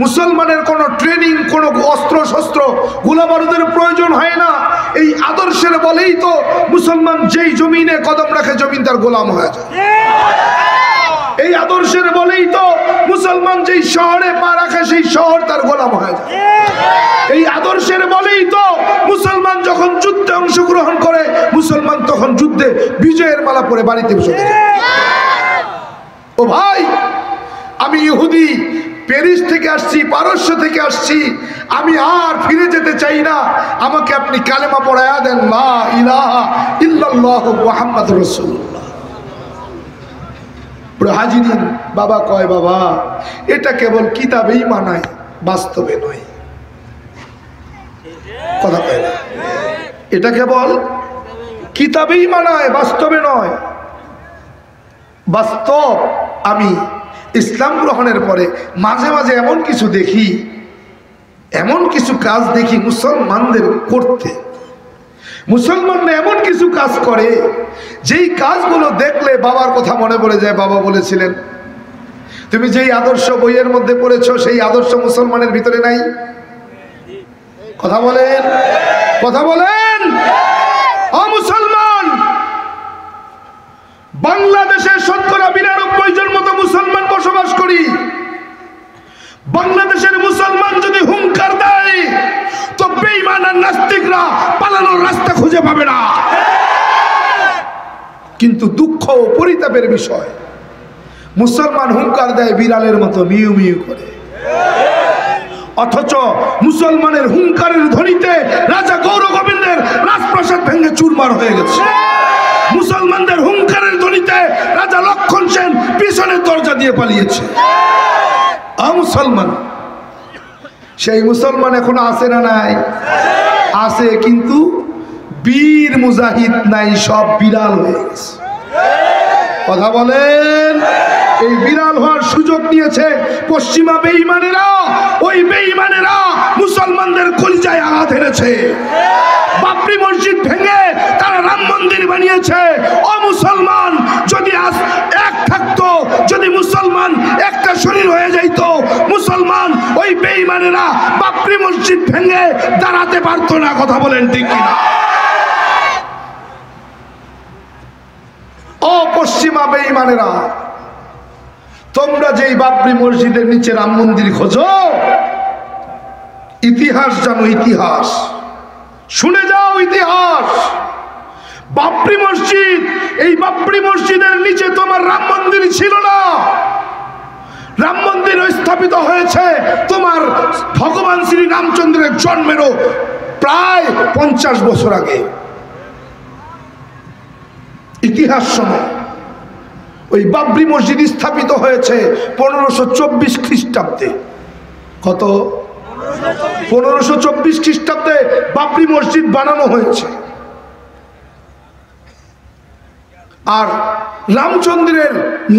মুসলমানের কোনো ট্রেনিং, কোনো অস্ত্র শস্ত্র, গোলাবারুদের প্রয়োজন হয় না। এই আদর্শের বলেই তো মুসলমান যেই জমিনে কদম রাখে জমিন তার গোলাম হয়ে যায়। এই আদর্শের বলেই তো মুসলমান যেই শহরে পা রাখে সেই শহর তার গোলাম হয়ে যায়। এই আদর্শের বলেই তো মুসলমান যখন যুদ্ধে অংশগ্রহণ করে মুসলমান তখন যুদ্ধে বিজয়ের মালা পরে বাড়িতে বসে যায়। ও ভাই, আমি ইহুদি, প্যারিস থেকে আসছি, পারস্য থেকে আসছি, আমি আর ফিরে যেতে চাই না। আমাকে আপনি কালেমা পড়ায়া দেন, লা ইলাহা ইল্লাল্লাহু মুহাম্মাদুর রাসূলুল্লাহ। হাজিরিন, বাবা কয়, বাবা এটা কেবল কিতাবেই মানায়, বাস্তবে নয়। কথা কয় না, এটা কেবল কিতাবেই মানায়, বাস্তবে নয়। বাস্তব আমি ইসলাম গ্রহণের পরে মাঝে মাঝে এমন কিছু দেখি, এমন কিছু কাজ দেখি মুসলমানদের করতে। মুসলমানরা এমন কিছু কাজ করে যেই কাজগুলো দেখলে বাবার কথা মনে পড়ে যায়। বাবা বলেছিলেন, তুমি যেই আদর্শ বইয়ের মধ্যে পড়েছো সেই আদর্শ মুসলমানের ভিতরে নাই। কথা বলেন, কথা বলেন। ও মুসলমান, বাংলাদেশে ৯৯ জন মতো মুসলমান বসবাস করি। বাংলাদেশের মুসলমান যদি হুঙ্কার দেয় তো বেঈমান আর নাস্তিকরা পালানোর রাস্তা খুঁজে পাবে না। কিন্তু দুঃখ ও পরিতাপের বিষয়, মুসলমান হুঙ্কার দেয় বিড়ালের মতো, মিউ মিউ করে। অথচ মুসলমানের হুঙ্কারের ধ্বনিতে রাজা গৌর গোবিন্দের রাজপ্রাসাদ ভেঙে চুরমার হয়ে গেছে। মুসলমানদের হুঙ্কারের ধ্বনিতে রাজা লক্ষণ সেন পিছনের দরজা দিয়ে পালিয়েছে। মুসলমান, সেই মুসলমান এখন আছে না নাই? আছে, কিন্তু বীর মুজাহিদ নাই, সব বিড়াল হয়ে গেছে। কথা বলেন। এই বিড়াল হওয়ার সুযোগ নিয়েছে পশ্চিমা বেঈমানেরা। ওই বেঈমানেরা মুসলমানদের কলিজায় আঘাত এনেছে। বাবরি মসজিদ ভেঙে তারা রাম মন্দির বানিয়েছে। ও মুসলমান, যদি আজ এক থাকতো, যদি মুসলমান একটা শরীর হয়ে যাইত, মুসলমান ওই বেঈমানেরা বাবরি মসজিদ ভেঙে দাঁড়াতে পারতো না। কথা বলেন ঠিক কিনা? ও পশ্চিমা বেঈমানেরা, তোমরা যেই বাবরি মসজিদের নিচে রাম মন্দির খোঁজো, ইতিহাস জানো, ইতিহাস শুনে যাও, ইতিহাস। বাবরি মসজিদ, এই বাবরি মসজিদের নিচে তোমার রাম মন্দির ছিল না। রাম মন্দির স্থাপিত হয়েছে তোমার ভগবান শ্রী রামচন্দ্রের জন্মেরও প্রায় 50 বছর আগে। ইতিহাস শোনো। ওই বাবরি মসজিদ স্থাপিত হয়েছে 1524 খ্রিস্টাব্দে। কত? 1524 খ্রিস্টাব্দে বাবরি মসজিদ বানানো হয়েছে। আর রামচন্দ্রের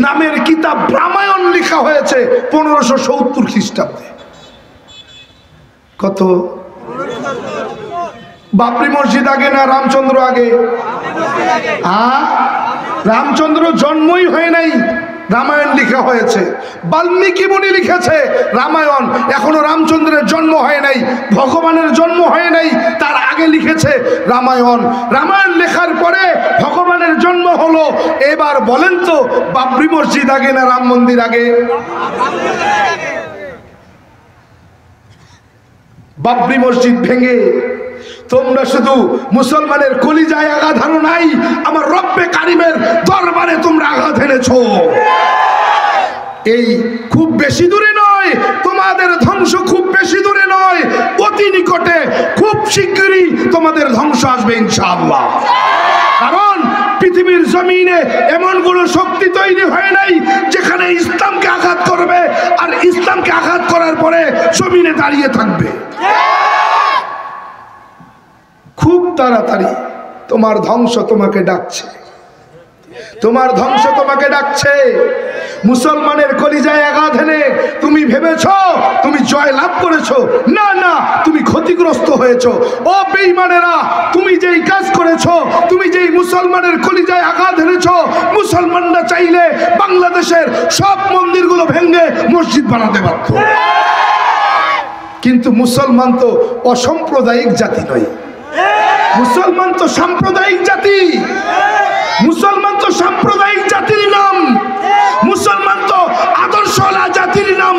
নামের কিতাব রামায়ণ লেখা হয়েছে 1570 খ্রিস্টাব্দে। কত? বাবরি মসজিদ আগে না রামচন্দ্র আগে? রামচন্দ্র জন্মই হয় নাই, রামায়ণ লেখা হয়েছে। বাল্মীকি মুনি লিখেছে রামায়ণ, এখনো রামচন্দ্রের জন্ম হয় নাই, ভগবানের জন্ম হয় নাই, তার আগে লিখেছে রামায়ণ। রামায়ণ লেখার পরে ভগবানের জন্ম হলো। এবার বলেন তো, বাবরি মসজিদ আগে না রাম মন্দির আগে? বাবরি মসজিদ ভেঙে তোমরা শুধু মুসলমানের কলিজায় আঘাত হানো নাই, আমার রব্বে কারিমের দরবারে তোমরা আঘাত এনেছো। এই খুব বেশি দূরে নয়, তোমাদের ধ্বংস খুব বেশি দূরে নয়, অতি নিকটে, খুব শীঘ্রই তোমাদের ধ্বংস আসবে ইনশাআল্লাহ। কারণ পৃথিবীর জমিনে এমন কোন শক্তি তৈরি হয় নাই যেখানে ইসলামকে আঘাত করবে আর ইসলামকে আঘাত করার পরে জমিনে দাঁড়িয়ে থাকবে। খুব তাড়াতাড়ি তোমার ধ্বংস তোমাকে ডাকছে, তোমার ধ্বংস তোমাকে ডাকছে। মুসলমানের কলিজায় আঘাত এনে তুমি ভেবেছো তুমি জয় লাভ করেছো, না না, তুমি ক্ষতিগ্রস্ত হয়েছো। ও বেঈমানেরা, তুমি যেই কাজ করেছো, তুমি যেই মুসলমানের কলিজায় আঘাত এনেছো, মুসলমানরা চাইলে বাংলাদেশের সব মন্দিরগুলো ভেঙে মসজিদ বানাতে পারত। কিন্তু মুসলমান তো অসাম্প্রদায়িক জাতি নয়, মুসলমান তো সাম্প্রদায়িক জাতি, মুসলমান তো সাম্প্রদায়িক জাতির নাম, মুসলমান তো আদর্শওয়ালা জাতির নাম।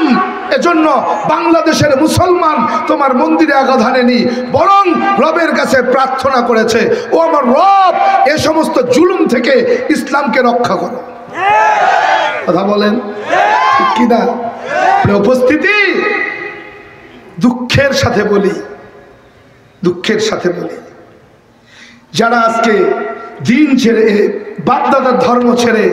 এজন্য বাংলাদেশের মুসলমান তোমার মন্দিরে আঘাত হানেনি, বরং রবের কাছে প্রার্থনা করেছে, ও আমার রব, এ সমস্ত জুলুম থেকে ইসলামকে রক্ষা করো। কথা বলেন ঠিক কিনা? উপস্থিতি, দুঃখের সাথে বলি, দুঃখের সাথে বলি, যারা আজকে দিন ছেড়ে, বাপদাদার ধর্ম ছেড়ে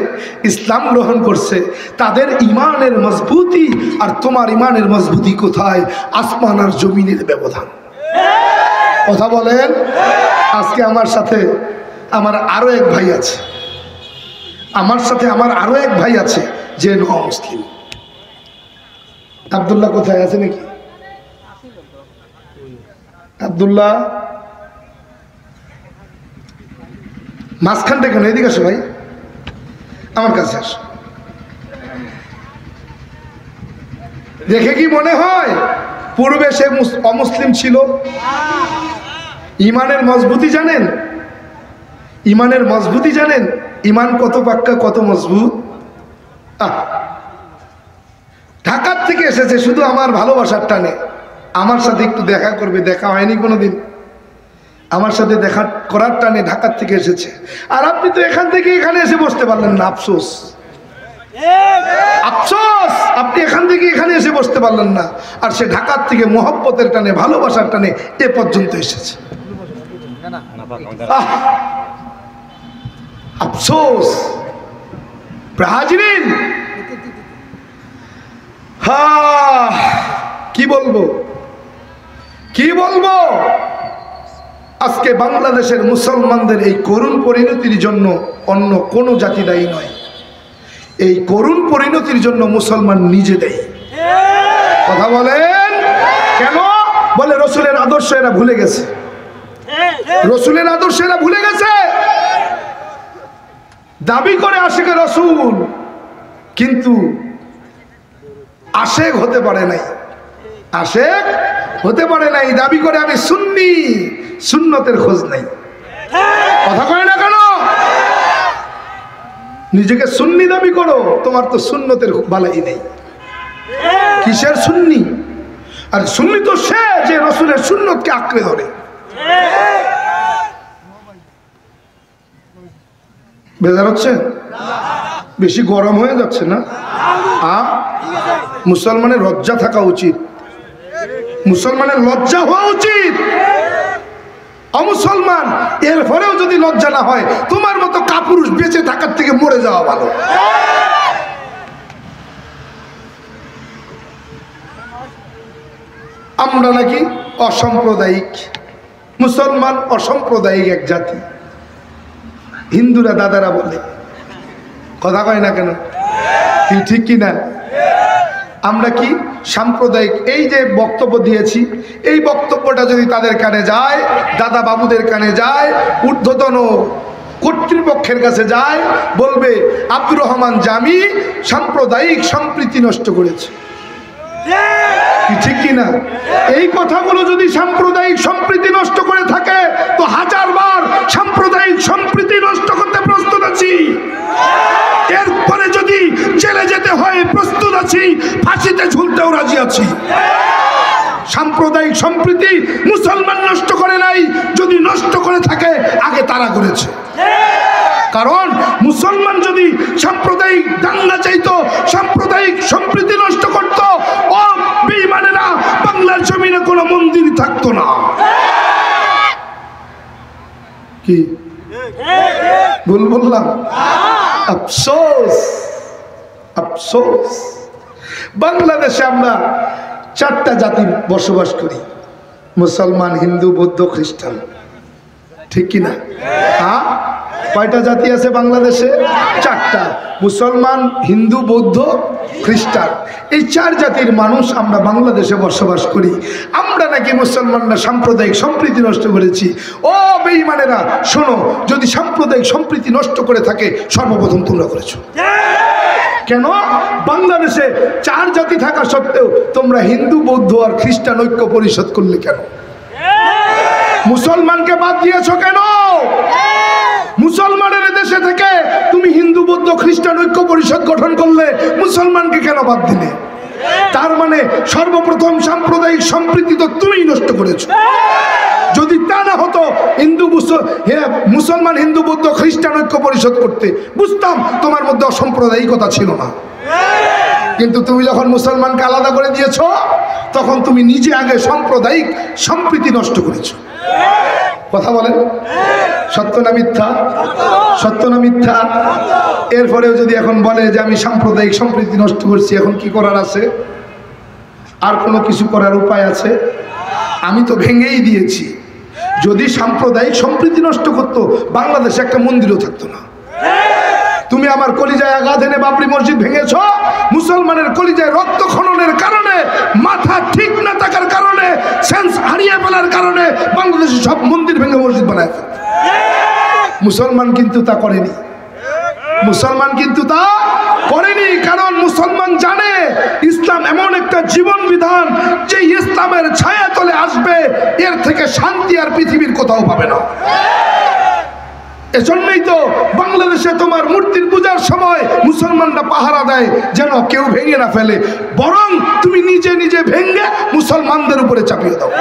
ইসলাম গ্রহণ করছে, তাদের ইমানের মজবুতি আর তোমার ইমানের মজবুতি কোথায়? আসমান আর জমিনের ব্যবধান। কথা বলেন। আজকে আমার সাথে আমার আরো এক ভাই আছে, আমার সাথে আমার আরো এক ভাই আছে যে মুসলিম। আব্দুল্লাহ কোথায় আছে নাকি? আব্দুল্লাহ মাঝখানটা কেন? এদিকে আসো ভাই, আমার কাছে আসো। দেখে কি মনে হয় পূর্বে সে অমুসলিম ছিল? ইমানের মজবুতি জানেন? ইমানের মজবুতি জানেন? ইমান কত পাক্কা, কত মজবুত। ঢাকার থেকে এসেছে শুধু আমার ভালোবাসার টানে, আমার সাথে একটু দেখা করবে, দেখা হয়নি কোনোদিন, আমার সাথে দেখা করার টানে ঢাকার থেকে এসেছে। আর আপনি তো এখান থেকে এখানে এসে বসতে পারলেন না, আফসোস, আফসোস, আপনি এখান থেকে এখানে এসে বসতে পারলেন না, আর সে ঢাকার থেকে মহব্বতের টানে, ভালোবাসার টানে এ পর্যন্ত এসেছে। আফসোস। হাজিরিন, কি বলবো, কি বলবো? আজকে বাংলাদেশের মুসলমানদের এই করুণ পরিণতির জন্য অন্য কোনো জাতি দায়ী নয়, এই করুণ পরিণতির জন্য মুসলমান নিজে দেয়। কথা বলেন কেন? বলে রসুলের আদর্শ এরা ভুলে গেছে, রসুলের আদর্শ এরা ভুলে গেছে। দাবি করে আশিকে রসুল, কিন্তু আশেক হতে পারে নাই, আশেক হতে পারে নাই। দাবি করে আমি সুন্নি, সুন্নতের খোঁজ নাই। কথা কয় না কেন? নিজেকে সুন্নি দাবি করো, তোমার তো সুন্নতের বালাই নেই। কিসের সুন্নি? আর সুন্নি তো সে যে রসুলের সুন্নতকে আঁকড়ে ধরে। বেজার হচ্ছে? বেশি গরম হয়ে যাচ্ছে না? মুসলমানের লজ্জা থাকা উচিত, মুসলমানের লজ্জা হওয়া উচিত। অমুসলমান এরপরেও যদি লজ্জা না হয়, তোমার মতো কাপুরুষ বেঁচে থাকার থেকে মরে যাওয়া ভালো। আমরা নাকি অসাম্প্রদায়িক, মুসলমান অসাম্প্রদায়িক এক জাতি। হিন্দুরা দাদারা বলে, কথা কয় না কেন? ঠিক কি না? আমরা কি সাম্প্রদায়িক? এই যে বক্তব্য দিয়েছি, এই বক্তব্যটা যদি তাদের কানে যায়, দাদা বাবুদের কানে যায়, ঊর্ধ্বতন কর্তৃপক্ষের কাছে যায়, বলবে আব্দুর রহমান জামি সাম্প্রদায়িক সম্প্রীতি নষ্ট করেছে। ঠিক কিনা? এই কথাগুলো যদি সাম্প্রদায়িক সম্প্রীতি নষ্ট করে থাকে, তো হাজারবার সাম্প্রদায়িক সম্প্রীতি নষ্ট করতে প্রস্তুত আছি। এরপরে যদি জেলে যেতে হয় প্রস্তুত আছি, ফাঁসিতে ঝুলতেও রাজি আছি। সাম্প্রদায়িক সম্প্রীতি মুসলমান নষ্ট করে নাই, যদি নষ্ট করে থাকে আগে তারা করেছে। কারণ মুসলমান যদি সাম্প্রদায়িক দাঙ্গা চাইতো, সাম্প্রদায়িক সম্প্রীতি নষ্ট করত, ও বেঈমানেরা বাংলার জমিনে কোনো মন্দির থাকতো না। কি ভুল বললাম? আফসোস, আফসোস। বাংলাদেশে আমরা চারটা জাতি বসবাস করি, মুসলমান, হিন্দু, বৌদ্ধ, খ্রিস্টান। ঠিক কিনা? হ্যাঁ, কয়টা জাতি আছে বাংলাদেশে? চারটা, মুসলমান, হিন্দু, বৌদ্ধ, খ্রিস্টান। এই চার জাতির মানুষ আমরা বাংলাদেশে বসবাস করি। আমরা নাকি মুসলমানরা সাম্প্রদায়িক সম্প্রীতি নষ্ট করেছি। ও বেঈমানেরা শোনো, যদি সাম্প্রদায়িক সম্প্রীতি নষ্ট করে থাকে, সর্বপ্রথম তোমরা করেছো। কেন? বাংলাদেশে 4 জাতি থাকা সত্ত্বেও তোমরা হিন্দু, বৌদ্ধ আর খ্রিস্টান ঐক্য পরিষদ করলে কেন? মুসলমানকে বাদ দিয়েছো কেন? মুসলমানের দেশে থেকে তুমি হিন্দু, বৌদ্ধ, খ্রিস্টান ঐক্য পরিষদ গঠন করলে, মুসলমানকে কেন বাদ দিলে? তার মানে সর্বপ্রথম সাম্প্রদায়িক সম্প্রীতি তো তুমিই নষ্ট করেছো। যদি তা না হতো, মুসলমান, হিন্দু, বৌদ্ধ, খ্রিস্টান ঐক্য পরিষদ করতে, বুঝতাম তোমার মধ্যে অসাম্প্রদায়িকতা ছিল না। কিন্তু তুমি যখন মুসলমানকে আলাদা করে দিয়েছো, তখন তুমি নিজে আগে সাম্প্রদায়িক সম্প্রীতি নষ্ট করেছো। কথা বলেন, সত্য না মিথ্যা? সত্য না মিথ্যা? এরপরেও যদি এখন বলে যে আমি সাম্প্রদায়িক সম্প্রীতি নষ্ট করছি, এখন কি করার আছে? আর কোনো কিছু করার উপায় আছে? আমি তো ভেঙেই দিয়েছি। যদি সাম্প্রদায়িক সম্প্রীতি নষ্ট করতো, বাংলাদেশে একটা মন্দিরও থাকতো না। তুমি আমার কলিজায় আঘাত এনে বাবরি মসজিদ ভেঙেছ, মুসলমানের কলিজায় রক্ত খননের কারণে, মাথা ঠিক না থাকার কারণে, সেন্স হারিয়ে ফেলার কারণে বাংলাদেশে সব মন্দির ভেঙে মসজিদ বানায় ফেলে। মুসলমান কিন্তু তা করেনি। মুসলমান কিন্তু তা করেনি, কারণ মুসলমান জানে ইসলাম এমন একটা জীবন বিধান যে ইসলামের ছায়া তলে আসবে, এর থেকে শান্তি আর পৃথিবীর কোথাও পাবে না। এজন্যই তো বাংলাদেশে তোমার মূর্তির পূজার সময় মুসলমানরা পাহারা দেয় যেন কেউ ভেঙে না ফেলে, বরং তুমি নিজে নিজে ভেঙে মুসলমানদের উপরে চাপিয়ে দাও।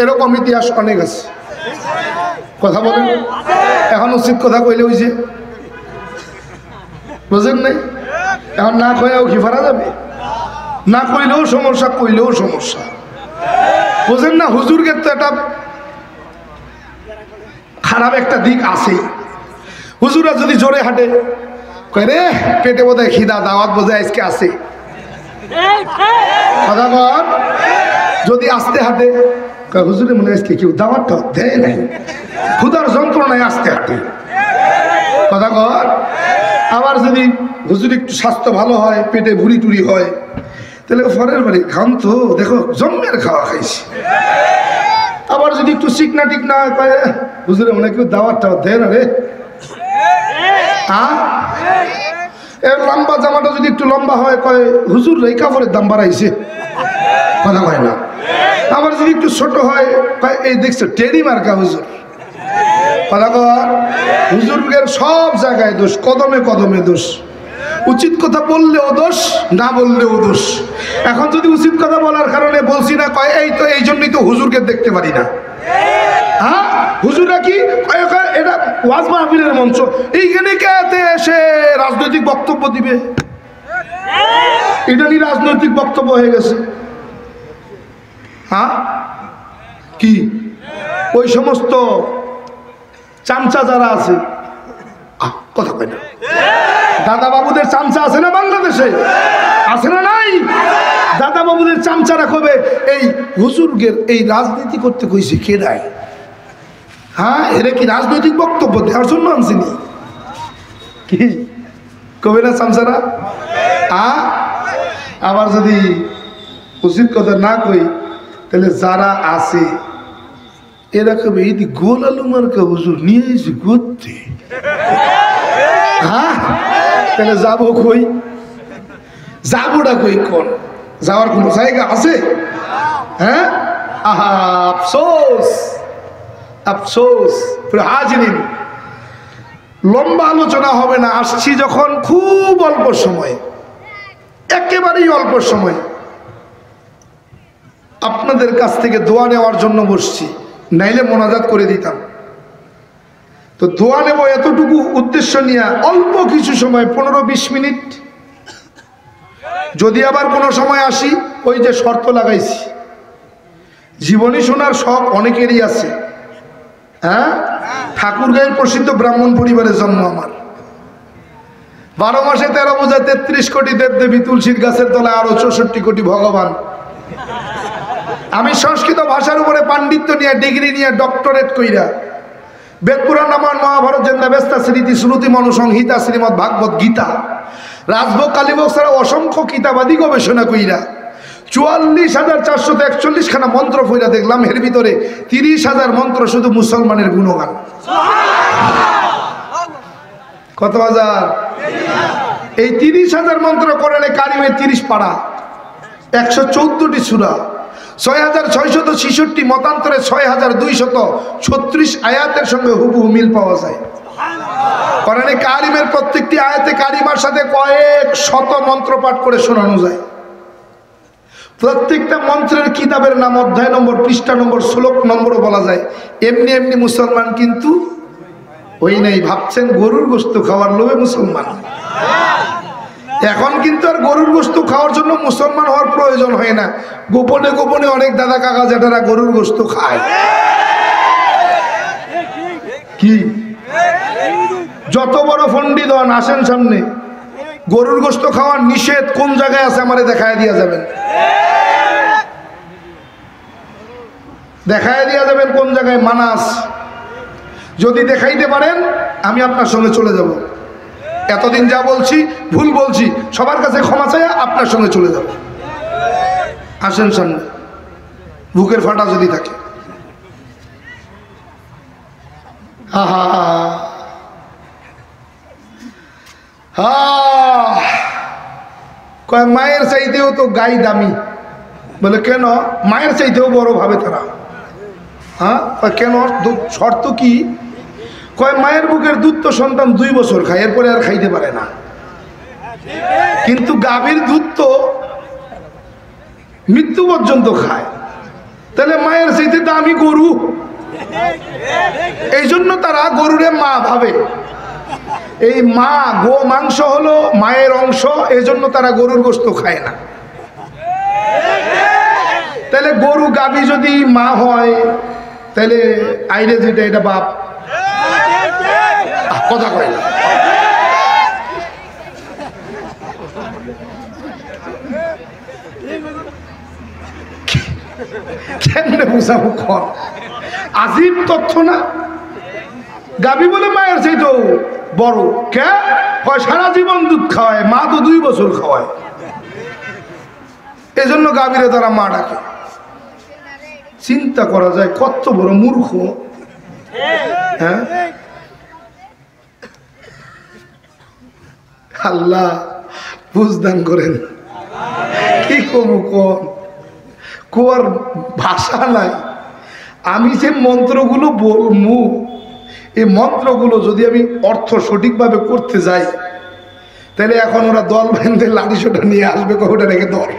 এরকম ইতিহাস অনেক আছে। কথা বলেন, এখন উচিত কথা কইলে ওই যে বুঝেন নাই, এখন না কইলেও কি ফারা যাবে? না কইলেও সমস্যা, কইলেও সমস্যা। বুঝেন না, হুজুরকে তো একটা খারাপ একটা দিক আছে। হুজুরা যদি জোরে হাঁটে, কয় রে পেটে বোধহয় খিদা, দাওয়াত বোধহয় আজকে আছে। কথা বল, যদি আস্তে হাঁটে, কয় হুজুরে মনে হয় আজকে কেউ দাওয়াতটা দেয় নাই, ক্ষুধার যন্ত্রণায় আস্তে হাঁটে। কথা কর। আবার যদি হুজুর একটু স্বাস্থ্য ভালো হয়, পেটে ভুড়ি টুরি হয়, তাহলে ফরের বাড়ি খান তো, দেখো জম্মের খাওয়া খাইছি। আবার যদি একটু চিকনা টিকনা হয়, কয় হুজুরে মনে কেউ দাওয়াতটা দেয় না রে। এর লম্বা জামাটা যদি একটু লম্বা হয়, কয় হুজুর এই কাপড়ের দাম বাড়াইছে। কথা কয় না। আবার যদি একটু ছোট হয়, কয় এই দেখছো টেরি মার্কা হুজুর। কথা কর। হুজুরের সব জায়গায় দোষ, কদমে কদমে দোষ। উচিত কথা বললেও দোষ, না বললেও দোষ। এখন যদি উচিত কথা বলার কারণে বলছি না, কয় এই তো এই জন্যই তো হুজুরকে দেখতে পারি না। হ্যাঁ, হুজুরা কি এটা ওয়াজ মাহফিলের মঞ্চ, এইখানে কে এসে রাজনৈতিক বক্তব্য দিবে? এটা নিয়ে রাজনৈতিক বক্তব্য হয়ে গেছে। হ্যাঁ, কি ওই সমস্ত চামচা যারা আছে, কথা কয় না, দাদা বাবুদের চামচা আছে না বাংলাদেশে? আছে না নাই? দাদা বাবুদের চামচারা কবে এই হুজুরগের এই রাজনীতি করতে কইছে কে নাই? হ্যাঁ, এরা কি রাজনৈতিক বক্তব্য দেওয়ার জন্য আনছিনি? কি কবে না চামচারা? আবার যদি উচিত কথা না কই, তাহলে যারা আছে এরা কবে এই গোল আলু মার্কা হুজুর নিয়ে এসে করতে। হ্যাঁ, তাহলে যাবো কই? যাবোটা কই? কোন যাওয়ার কোনো জায়গা আছে? হ্যাঁ, আহা আফসোস, আফসোস। হাজিরিন, লম্বা আলোচনা হবে না। আসছি যখন খুব অল্প সময়, একেবারেই অল্প সময়, আপনাদের কাছ থেকে দোয়া নেওয়ার জন্য বসছি, নাইলে মোনাজাত করে দিতাম। তো দোয়া নেব এতটুকু উদ্দেশ্য নিয়ে অল্প কিছু সময়, 15-20 মিনিট। যদি আবার কোনো সময় আসি, ওই যে শর্ত লাগাইছি, জীবনী শোনার শখ অনেকেরই আছে। হ্যাঁ, ঠাকুরগাঁয়ের প্রসিদ্ধ ব্রাহ্মণ পরিবারে জন্ম আমার। 12 মাসে 13 বোঝা 33 কোটি দেবদেবী, তুলসীর গাছের তলায় আরো 64 কোটি ভগবান। আমি সংস্কৃত ভাষার উপরে পাণ্ডিত্য নিয়ে, ডিগ্রি নিয়ে, ডক্টরেট কইরা বেদ পুরাণ রামায়ণ মহাভারত জেন্দাবেস্তা স্মৃতি শ্রুতি মনুসংহিতা শ্রীমৎ ভাগবত গীতা রাজভোগ কালীভোগ ছাড়া অসংখ্য কিতাবাদি গবেষণা কইরা 44,441 খানা মন্ত্র পড়া দেখলাম। এর ভিতরে 30,000 মন্ত্র শুধু মুসলমানের গুণগান। কত হাজার? এই 30,000 মন্ত্র কোরআনে কারিমে 30 পারা, 114টি সূরা, 6,666 মতান্তরে 6,236 আয়াতের সঙ্গে হুবহু মিল পাওয়া যায়। কোরআনে কারিমের প্রত্যেকটি আয়াতে কারিমার সাথে কয়েক শত মন্ত্র পাঠ করে শোনানো যায়। প্রত্যেকটা মন্ত্রের কিতাবের নাম, অধ্যায় নম্বর, পৃষ্ঠা নম্বর, শ্লোক নম্বরও বলা যায়। এমনি এমনি মুসলমান কিন্তু ওই নাই, ভাবছেন গরুর গোশত খাওয়ার লোভে মুসলমান। এখন কিন্তু আর গরুর গোশত খাওয়ার জন্য মুসলমান হওয়ার প্রয়োজন হয় না। গোপনে গোপনে অনেক দাদা কাকা জেঠারা গরুর গোশত খায়। কি যত বড় পণ্ডিত হন, আসেন সামনে, গরুর গোশত খাওয়ার নিষেধ কোন জায়গায় আছে আমারে দেখায় দিয়া যাবেন, দেখায় দিয়া যাবেন কোন জায়গায় মানাস। যদি দেখাইতে পারেন আমি আপনার সঙ্গে চলে যাব। এতদিন যা বলছি ভুল বলছি, সবার কাছে ক্ষমা চাই, আপনার সঙ্গে চলে যাব। আসেন সামনে, বুকের ফাটা যদি থাকে। আহা হা, কয় মায়ের চাইতেও তো গাই দামি। বলে কেন? মায়ের চাইতেও বড় ভাবে তারা। হ্যাঁ, কেন? শর্ত কি? কয় মায়ের বুকের দুধ তো সন্তান 2 বছর খায়, এরপরে আর খাইতে পারে না। কিন্তু গাভীর দুধ তো মৃত্যু পর্যন্ত খায়। তাহলে মায়ের চাইতে দামি গরু। এই জন্য তারা গরুরে মা ভাবে। এই মা, গো মাংস হলো মায়ের অংশ, এই জন্য তারা গরুর গোশত খায় না। তাহলে গরু গাভী যদি মা হয়, তাহলে আইরে যেটা এটা বাপ। কথা কয় না। কেমনে বুঝাবো? আজীব তথ্য না? গাভী বলে মায়ের চাইতেও বড়। কে? সারা জীবন দুধ খাওয়ায়, মা তো 2 বছর খাওয়ায়। এজন্য গাভীরে তারা মা ডাকে। চিন্তা করা যায় কত বড় মূর্খ। হ্যাঁ, আল্লাহ বুঝদান করেন। কি করবো কোয়ার ভাষা নাই। আমি যে মন্ত্রগুলো বলবো, এই মন্ত্রগুলো যদি আমি অর্থ সঠিকভাবে করতে যাই, তাহলে এখন ওরা দল বেঁধে লাঠি সোটা নিয়ে আসবে, ওটা রেখে ধর।